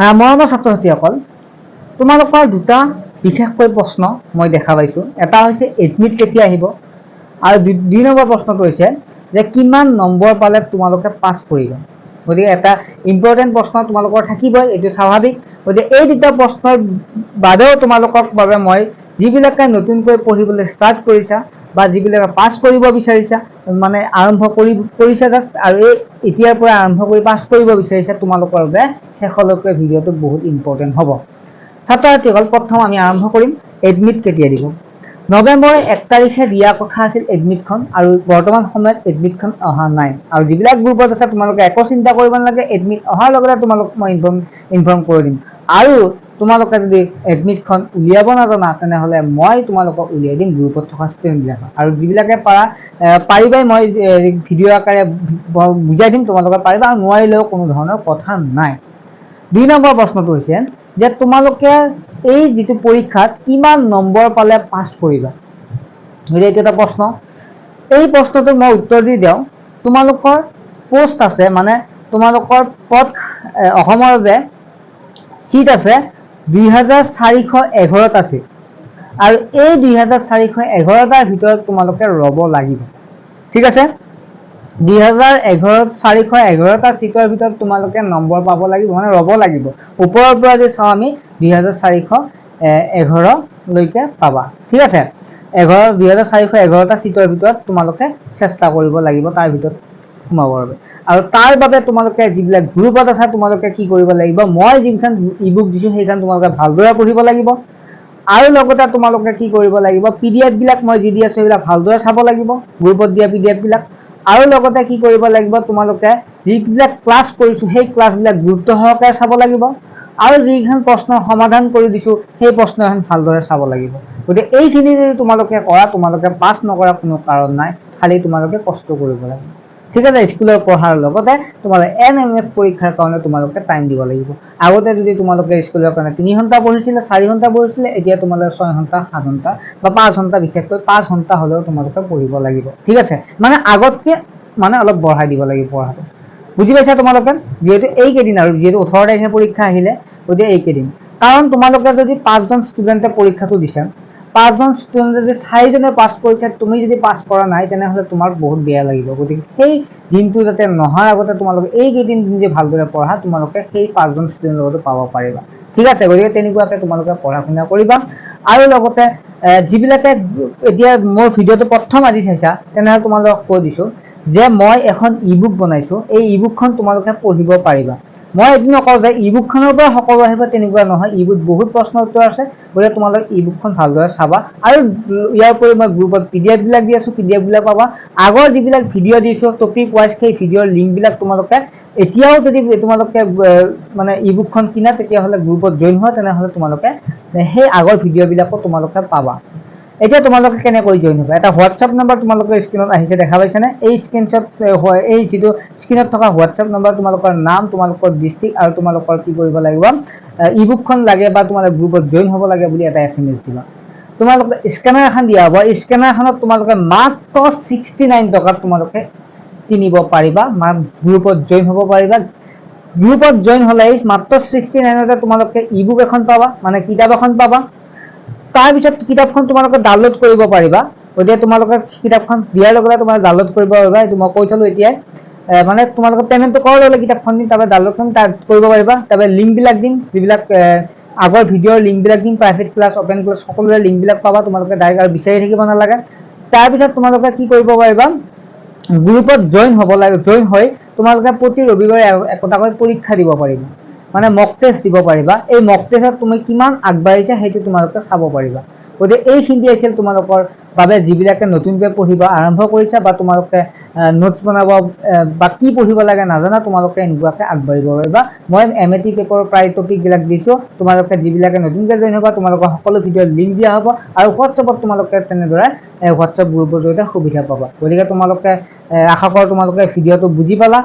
মৰমৰ ছাত্ৰ-ছাত্ৰীসকল, তোমালোকৰ দুটা বিশেষকৈ প্ৰশ্ন মই দেখা পাইছোঁ। এটা হৈছে এডমিট কেতিয়া আহিব, আৰু ২ নম্বৰ প্ৰশ্নটো হৈছে যে কিমান নম্বৰ পালে তোমালোকে পাছ কৰিবা। গতিকে এটা ইম্পৰ্টেণ্ট প্ৰশ্ন তোমালোকৰ থাকিবই, এইটো স্বাভাৱিক। গতিকে এই দুটা প্ৰশ্নৰ বাদেও তোমালোকৰ বাবে মই যিবিলাকে নতুনকৈ পঢ়িবলৈ ষ্টাৰ্ট কৰিছা বা যিবিলাকে পাছ কৰিব বিচাৰিছা, মানে আৰম্ভ কৰিছা জাষ্ট, আৰু এতিয়াৰ পৰা আৰম্ভ কৰি পাছ কৰিব বিচাৰিছা, তোমালোকৰ বাবে শেষলৈকে ভিডিঅ'টো বহুত ইম্পৰ্টেণ্ট হ'ব। ছাত্ৰ-ছাত্ৰীসকল, প্ৰথম আমি আৰম্ভ কৰিম এডমিট কেতিয়া দিব। নৱেম্বৰৰ 1 তাৰিখে দিয়া কথা আছিল এডমিটখন, আৰু বৰ্তমান সময়ত এডমিটখন অহা নাই। আৰু যিবিলাক গ্ৰুপত আছে তোমালোকে একো চিন্তা কৰিব নালাগে, এডমিট অহাৰ লগে তোমালোক মই ইনফৰ্ম কৰি দিম। আৰু তোমালোকে যদি এডমিটখন উলিয়াব নাজানা, তেনেহ'লে মই তোমালোকক উলিয়াই দিম গ্ৰুপত থকা ষ্টুডেণ্টবিলাকক। আৰু যিবিলাকে পাৰিবাই মই ভিডিঅ' আকাৰে বুজাই দিম, তোমালোকে পাৰিবা, আৰু নোৱাৰিলেও কোনো ধৰণৰ কথা নাই। ২ নম্বৰ প্ৰশ্নটো হৈছে যে তোমালোকে এই যিটো পৰীক্ষাত কিমান নম্বৰ পালে পাছ কৰিবা। গতিকে এইটো এটা প্ৰশ্ন। এই প্ৰশ্নটো মই উত্তৰ দি দিওঁ। তোমালোকৰ পোষ্ট আছে, মানে তোমালোকৰ পদ অসমৰ বাবে চিট আছে ২,৪১১টা চিট, আৰু এই ২,৪১১টাৰ ভিতৰত তোমালোকে ৰ'ব লাগিব। ঠিক আছে, ২,৪১১টা চিটৰ ভিতৰত তোমালোকে নম্বৰ পাব লাগিব, মানে ৰ'ব লাগিব। ওপৰৰ পৰা যদি চাওঁ আমি ২,৪১১লৈকে পাবা। ঠিক আছে, ২,৪১১টা চিটৰ ভিতৰত তোমালোকে চেষ্টা কৰিব লাগিব তাৰ ভিতৰত সোমাবৰ বাবে। আৰু তাৰ বাবে তোমালোকে যিবিলাক গ্ৰুপত আছে, তোমালোকে কি কৰিব লাগিব, মই যিখন ই-বুক দিছোঁ সেইখন তোমালোকে ভালদৰে পঢ়িব লাগিব। আৰু লগতে তোমালোকে কি কৰিব লাগিব, PDF বিলাক মই যি দি আছোঁ সেইবিলাক ভালদৰে চাব লাগিব, গ্ৰুপত দিয়া PDF বিলাক। আৰু লগতে কি কৰিব লাগিব, তোমালোকে যিবিলাক ক্লাছ কৰিছোঁ সেই ক্লাছবিলাক গুৰুত্ব সহকাৰে চাব লাগিব। আৰু যিখন প্ৰশ্নৰ সমাধান কৰি দিছোঁ সেই প্ৰশ্নখন ভালদৰে চাব লাগিব। গতিকে এইখিনি যদি তোমালোকে কৰা, তোমালোকে পাছ নকৰা কোনো কাৰণ নাই, খালি তোমালোকে কষ্ট কৰিব লাগিব। ঠিক আছে, স্কুলৰ পঢ়াৰ লগতে তোমালোকে NMS পৰীক্ষাৰ কাৰণে তোমালোকে টাইম দিব লাগিব। আগতে যদি তোমালোকে স্কুলৰ কাৰণে 3 ঘণ্টা পঢ়িছিলে, 4 ঘণ্টা পঢ়িছিলে, এতিয়া তোমালোকে 6 ঘণ্টা, 7 ঘণ্টা বা 5 ঘণ্টা, বিশেষকৈ 5 ঘণ্টা হ'লেও তোমালোকে পঢ়িব লাগিব। ঠিক আছে, মানে আগতকে মানে অলপ বঢ়াই দিব লাগিব পঢ়াটো। বুজি পাইছা তোমালোকে? যিহেতু এইকেইদিন, আৰু যিহেতু 18 তাৰিখে পৰীক্ষা আহিলে, গতিকে এইকেইদিন। কাৰণ তোমালোকে যদি 5জন ষ্টুডেণ্টে পৰীক্ষাটো দিছা, 5জন ষ্টুডেণ্টে যদি 4জনে পাছ কৰিছে, তুমি যদি পাছ কৰা নাই, তেনেহ'লে তোমাৰ বহুত বেয়া লাগিব। গতিকে সেই দিনটো যাতে নহাৰ আগতে তোমালোকে এইকেইদিন যদি ভালদৰে পঢ়া, তোমালোকে সেই 5জন ষ্টুডেণ্টৰ লগতো পাব পাৰিবা। ঠিক আছে, গতিকে তেনেকুৱাকৈ তোমালোকে পঢ়া শুনা কৰিবা। আৰু লগতে যিবিলাকে এতিয়া মোৰ ভিডিঅ'টো প্ৰথম আজি চাইছা, তেনেহ'লে তোমালোকক কৈ দিছোঁ যে মই এখন ই-বুক বনাইছোঁ, এই ই-বুকখন তোমালোকে পঢ়িব পাৰিবা। মই এইটো নকওঁ যে ই-বুকখনৰ পৰা সকলো আহিব, তেনেকুৱা নহয়। ই-বুক বহুত প্ৰশ্ন উত্তৰ আছে, গতিকে তোমালোকে ই-বুকখন ভালদৰে চাবা। আৰু ইয়াৰ উপৰি মই গ্ৰুপত PDF বিলাক দি আছোঁ, PDF বিলাক পাবা। আগৰ যিবিলাক ভিডিঅ' দিছোঁ টপিক ৱাইজ, সেই ভিডিঅ'ৰ লিংকবিলাক তোমালোকে এতিয়াও যদি তোমালোকে মানে ই-বুকখন কিনা, তেতিয়াহ'লে গ্ৰুপত জইন হোৱা, তেনেহ'লে তোমালোকে সেই আগৰ ভিডিঅ'বিলাকো তোমালোকে পাবা। এতিয়া তোমালোকে কেনেকৈ জইন হ'বা, এটা হোৱাটছআপ নম্বৰ তোমালোকৰ স্ক্ৰীনত আহিছে, দেখা পাইছানে? এই স্ক্ৰীনশ্বট হয়, এই যিটো স্ক্ৰীনত থকা হোৱাটছআপ নম্বৰ, তোমালোকৰ নাম, তোমালোকৰ ডিষ্ট্ৰিক্ট, আৰু তোমালোকৰ কি কৰিব লাগিব, ই-বুকখন লাগে বা তোমালোকে গ্ৰুপত জইন হ'ব লাগে বুলি এটা SMS দিবা। তোমালোকে স্কেনাৰ এখন দিয়া হ'ব, এই স্কেনাৰখনত তোমালোকে মাত্ৰ 69 টকাত তোমালোকে কিনিব পাৰিবা, গ্ৰুপত জইন হ'ব পাৰিবা। গ্ৰুপত জইন হ'লে মাত্ৰ 69তে তোমালোকে ই-বুক এখন পাবা, মানে কিতাপ এখন পাবা। তাৰপিছত কিতাপখন তোমালোকে ডাউনলোড কৰিব পাৰিবা। গতিকে তোমালোকে কিতাপখন দিয়াৰ লগে লগে তোমালোকে ডাউনলোড কৰিব পাৰিবা। এইটো মই কৈ থলোঁ এতিয়াই, মানে তোমালোকে পেমেণ্টটো কৰাৰ লগে লগে কিতাপখন দিম, তাৰপৰা ডাউনলোড কৰিব পাৰিবা। তাৰপৰা লিংকবিলাক দিম, যিবিলাক আগৰ ভিডিঅ'ৰ লিংকবিলাক দিম, প্ৰাইভেট ক্লাছ, অপেন ক্লাছ, সকলোৰে লিংকবিলাক পাবা। তোমালোকে ডাইৰেক্ট আৰু বিচাৰি থাকিব নালাগে। তাৰপিছত তোমালোকে কি কৰিব পাৰিবা, গ্ৰুপত জইন হ'ব লাগে। জইন হৈ তোমালোকে প্ৰতি ৰবিবাৰে একোটাকৈ পৰীক্ষা দিব পাৰিবা, মানে মক টেষ্ট দিব পাৰিবা। এই মক টেষ্টত তুমি কিমান আগবাঢ়িছা সেইটো তোমালোকে চাব পাৰিবা। গতিকে এইখিনি আছিল তোমালোকৰ বাবে, যিবিলাকে নতুনকৈ পঢ়িব আৰম্ভ কৰিছা, বা তোমালোকে নোটছ বনাব বা কি পঢ়িব লাগে নাজানা, তোমালোকে এনেকুৱাকৈ আগবাঢ়িব পাৰিবা। মই MAT পেপাৰৰ প্ৰায় টপিকবিলাক দিছোঁ, তোমালোকে যিবিলাকে নতুনকৈ জইন হ'বা, তোমালোকৰ সকলো ভিডিঅ'ৰ লিংক দিয়া হ'ব, আৰু হোৱাটছআপত তোমালোকে তেনেদৰে হোৱাটছআপ গ্ৰুপৰ জৰিয়তে সুবিধা পাবা। গতিকে তোমালোকে আশা কৰোঁ তোমালোকে ভিডিঅ'টো বুজি পালা।